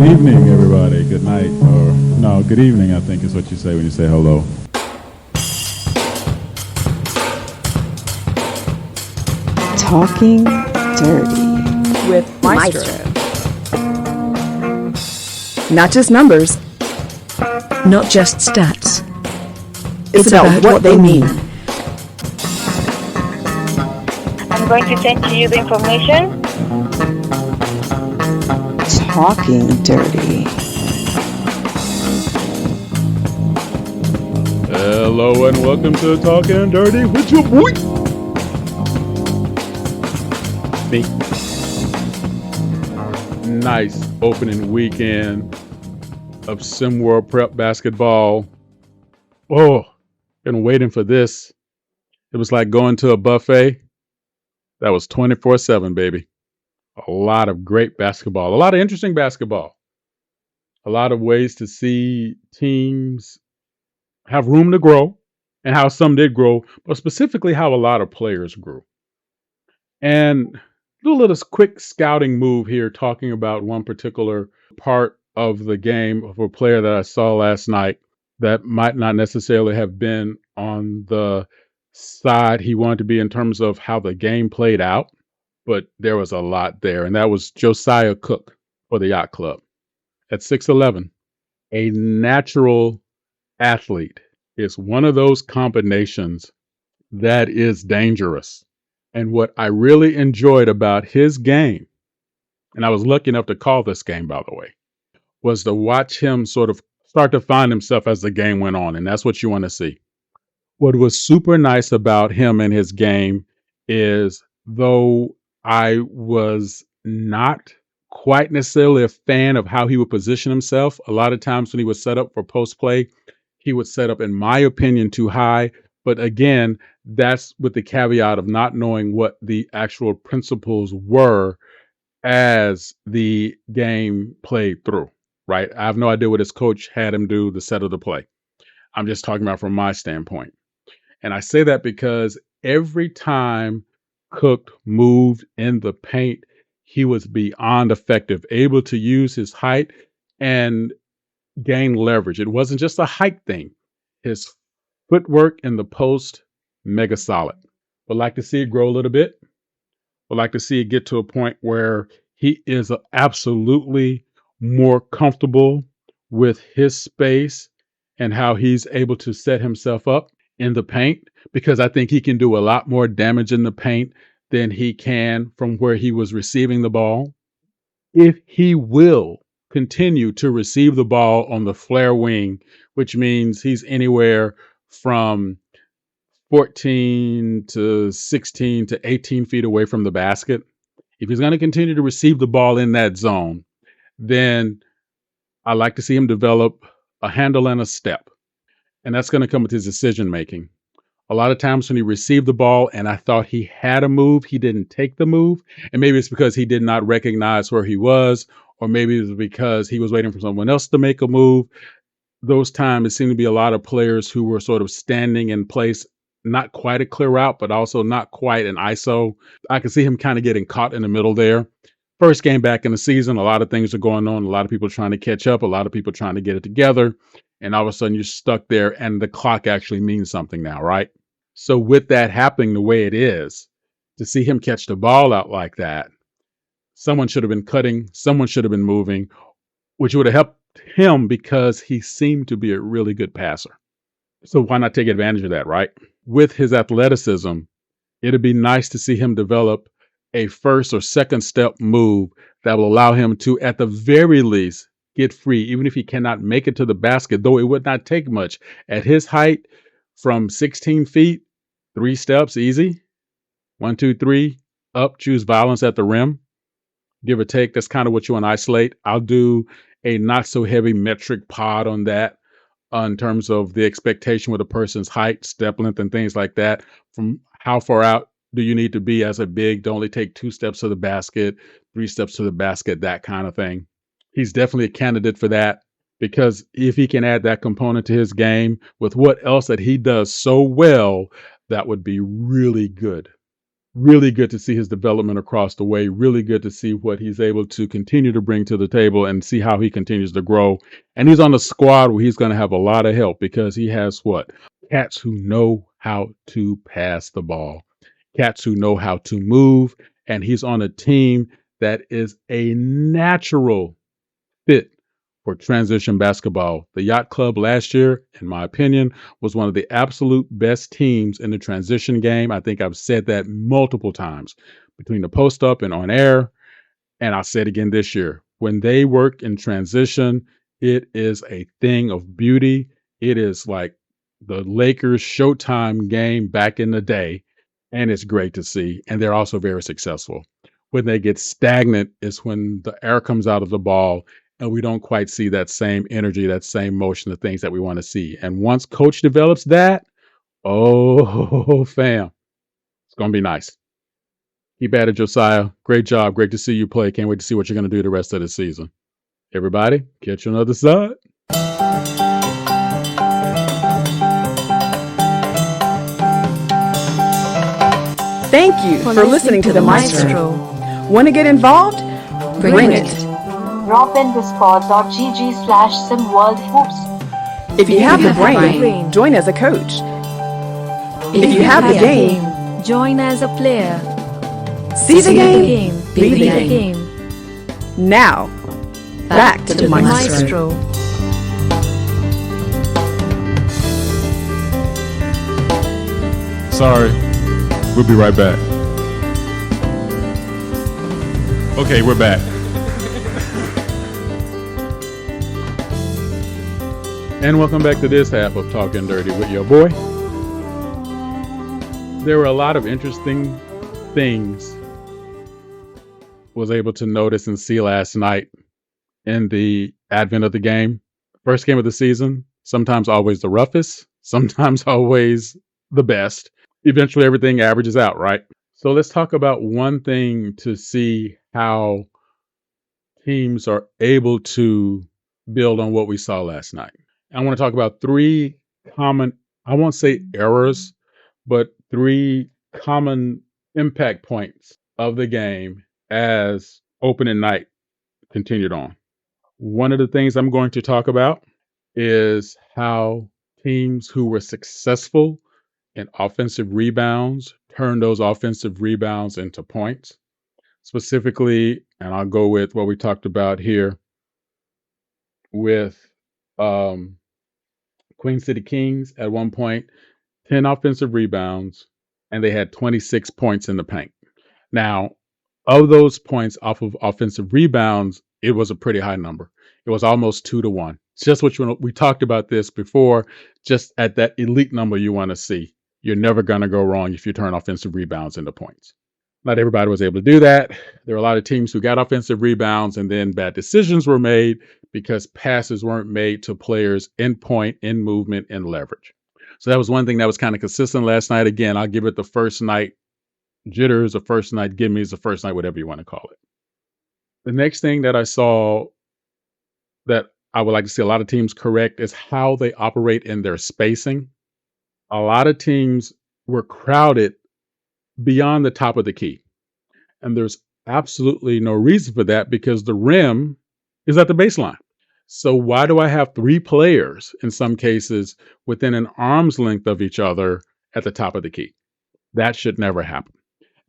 evening, everybody. Good night, or no, good evening, I think is what you say when you say hello. Talking Dirty with Maestro. Not just numbers, Not just stats. it's about what they mean. I'm going to send to you the information. Talking Dirty. Hello and welcome to Talkin Dirty with your boy. Me. Nice opening weekend of SimWorld Prep basketball. Oh, been waiting for this. It was like going to a buffet. That was 24/7, baby. A lot of great basketball, a lot of interesting basketball, a lot of ways to see teams have room to grow and how some did grow, but specifically how a lot of players grew. And do a little quick scouting move here, talking about one particular part of the game of a player that I saw last night that might not necessarily have been on the side he wanted to be in terms of how the game played out, but there was a lot there. And that was Josiah Cook for the Yacht Club at 6'11", a natural athlete. Is one of those combinations that is dangerous. And what I really enjoyed about his game, and I was lucky enough to call this game, by the way, was to watch him sort of start to find himself as the game went on. And that's what you want to see. What was super nice about him and his game is, though I was not quite necessarily a fan of how he would position himself, a lot of times when he was set up for post play, he would set up, in my opinion, too high. But again, that's with the caveat of not knowing what the actual principles were as the game played through, right? I have no idea what his coach had him do the set of the play. I'm just talking about from my standpoint. And I say that because every time Cook moved in the paint, he was beyond effective, able to use his height and gain leverage. It wasn't just a height thing. His footwork in the post, mega solid. Would like to see it grow a little bit. Would like to see it get to a point where he is absolutely more comfortable with his space and how he's able to set himself up in the paint, because I think he can do a lot more damage in the paint than he can from where he was receiving the ball. If he will continue to receive the ball on the flare wing, which means he's anywhere from 14 to 16 to 18 feet away from the basket. If he's going to continue to receive the ball in that zone, then I like to see him develop a handle and a step. And that's going to come with his decision making. A lot of times when he received the ball and I thought he had a move, he didn't take the move. And maybe it's because he did not recognize where he was, or maybe it was because he was waiting for someone else to make a move. Those times, it seemed to be a lot of players who were sort of standing in place, not quite a clear out, but also not quite an ISO. I could see him kind of getting caught in the middle there. First game back in the season, a lot of things are going on. A lot of people trying to catch up, a lot of people trying to get it together. And all of a sudden you're stuck there and the clock actually means something now, right? So with that happening the way it is, to see him catch the ball out like that, someone should have been cutting, someone should have been moving, which would have helped him because he seemed to be a really good passer. So why not take advantage of that, right? With his athleticism, it'd be nice to see him develop a first or second step move that will allow him to, at the very least, get free, even if he cannot make it to the basket, though it would not take much. At his height, from 16 feet, 3 steps, easy. 1, 2, 3, up, choose violence at the rim. Give or take, that's kind of what you want to isolate. I'll do a not so heavy metric pod on that in terms of the expectation with a person's height, step length, and things like that. From how far out do you need to be as a big to only take 2 steps to the basket, 3 steps to the basket, that kind of thing. He's definitely a candidate for that, because if he can add that component to his game with what else that he does so well, that would be really good. Really good to see his development across the way. Really good to see what he's able to continue to bring to the table and see how he continues to grow. And he's on a squad where he's going to have a lot of help because he has what? Cats who know how to pass the ball, cats who know how to move. And he's on a team that is a natural fit for transition basketball. The Yacht Club last year, in my opinion, was one of the absolute best teams in the transition game. I think I've said that multiple times between the post up and on air. And I'll say it again this year. When they work in transition, it is a thing of beauty. It is like the Lakers Showtime game back in the day. And it's great to see. And they're also very successful. When they get stagnant is when the air comes out of the ball and we don't quite see that same energy, that same motion, the things that we want to see. And once coach develops that, oh, fam, it's going to be nice. Keep at it, Josiah. Great job. Great to see you play. Can't wait to see what you're going to do the rest of the season. Everybody, catch you on the other side. Thank you for listening to the Maestro. Want to get involved? Bring it. Drop in discord.gg/SimWorld Hoops. If you have the brain, join as a coach. If you have the game, join as a player. see the game, Be be the the game. game. Now, back to the Maestro. Sorry. We'll be right back. Okay, we're back. And welcome back to this half of Talkin' Dirty with your boy. There were a lot of interesting things was able to notice and see last night in the advent of the game. First game of the season, sometimes always the roughest, sometimes always the best. Eventually everything averages out, right? So let's talk about one thing to see how teams are able to build on what we saw last night. I want to talk about three common, I won't say errors, but three common impact points of the game as opening night continued on. One of the things I'm going to talk about is how teams who were successful in offensive rebounds turn those offensive rebounds into points. Specifically, and I'll go with what we talked about here with Queen City Kings at one point, 10 offensive rebounds, and they had 26 points in the paint. Now, of those points off of offensive rebounds, it was a pretty high number. It was almost 2-1. It's just what we talked about this before, just at that elite number you want to see. You're never going to go wrong if you turn offensive rebounds into points. Not everybody was able to do that. There were a lot of teams who got offensive rebounds and then bad decisions were made because passes weren't made to players in point, in movement, in leverage. So that was one thing that was kind of consistent last night. Again, I'll give it the first night jitters, the first night gimmies, the first night, whatever you want to call it. The next thing that I saw that I would like to see a lot of teams correct is how they operate in their spacing. A lot of teams were crowded beyond the top of the key. And there's absolutely no reason for that because the rim is at the baseline. So why do I have three players in some cases within an arm's length of each other at the top of the key? That should never happen.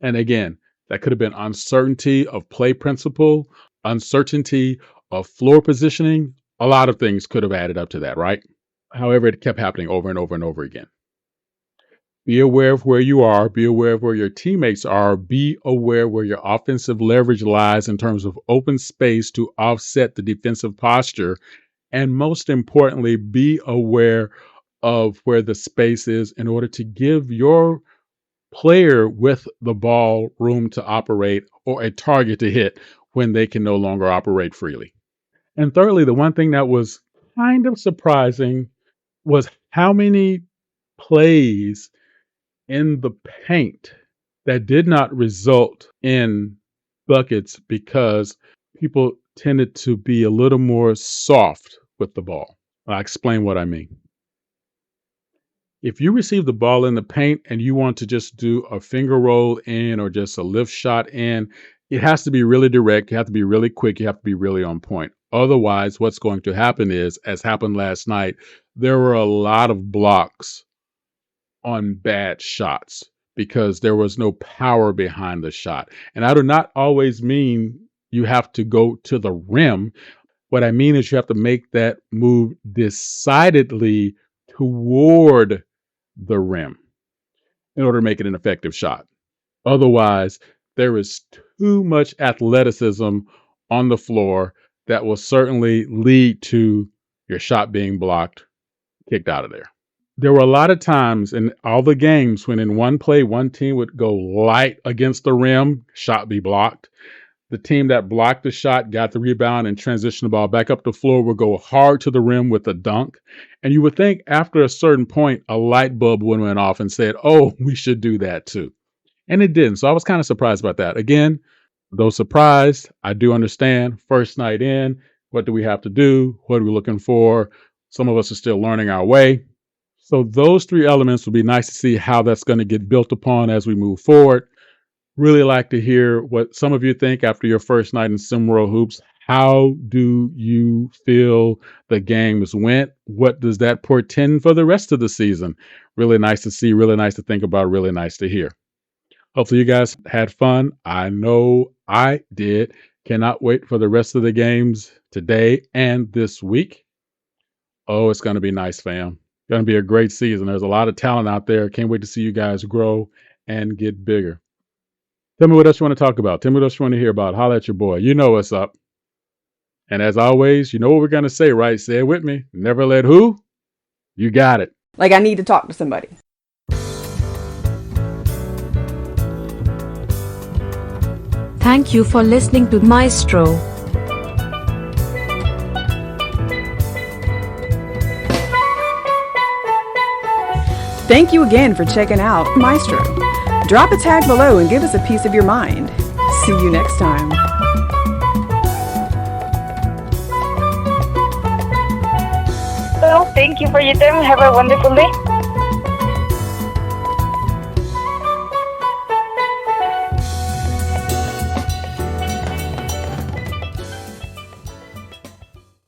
And again, that could have been uncertainty of play principle, uncertainty of floor positioning. A lot of things could have added up to that, right? However, it kept happening over and over and over again. Be aware of where you are. Be aware of where your teammates are. Be aware where your offensive leverage lies in terms of open space to offset the defensive posture. And most importantly, be aware of where the space is in order to give your player with the ball room to operate or a target to hit when they can no longer operate freely. And thirdly, the one thing that was kind of surprising was how many plays in the paint that did not result in buckets because people tended to be a little more soft with the ball. I'll explain what I mean. If you receive the ball in the paint and you want to just do a finger roll in or just a lift shot in, it has to be really direct. You have to be really quick. You have to be really on point. Otherwise, what's going to happen is, as happened last night, there were a lot of blocks on bad shots because there was no power behind the shot. And I do not always mean you have to go to the rim. What I mean is you have to make that move decidedly toward the rim in order to make it an effective shot. Otherwise, there is too much athleticism on the floor that will certainly lead to your shot being blocked, kicked out of there. There were a lot of times in all the games when in one play, one team would go light against the rim, shot be blocked. The team that blocked the shot, got the rebound, and transitioned the ball back up the floor would go hard to the rim with a dunk. And you would think after a certain point, a light bulb would went off and said, oh, we should do that too. And it didn't. So I was kind of surprised about that. Again, though surprised, I do understand. First night in, what do we have to do? What are we looking for? Some of us are still learning our way. So those three elements will be nice to see how that's going to get built upon as we move forward. Really like to hear what some of you think after your first night in SimWorld Hoops. How do you feel the games went? What does that portend for the rest of the season? Really nice to see, really nice to think about, really nice to hear. Hopefully you guys had fun. I know I did. Cannot wait for the rest of the games today and this week. Oh, it's going to be nice, fam. Going to be a great season. There's a lot of talent out there. Can't wait to see you guys grow and get bigger. Tell me what else you want to talk about. Tell me what else you want to hear about. Holla at your boy. You know what's up. And as always, you know what we're going to say, right? Say it with me. Never let who? You got it. Like I need to talk to somebody. Thank you for listening to Maestro. Thank you again for checking out Maestro. Drop a tag below and give us a piece of your mind. See you next time. Well, thank you for your time. Have a wonderful day.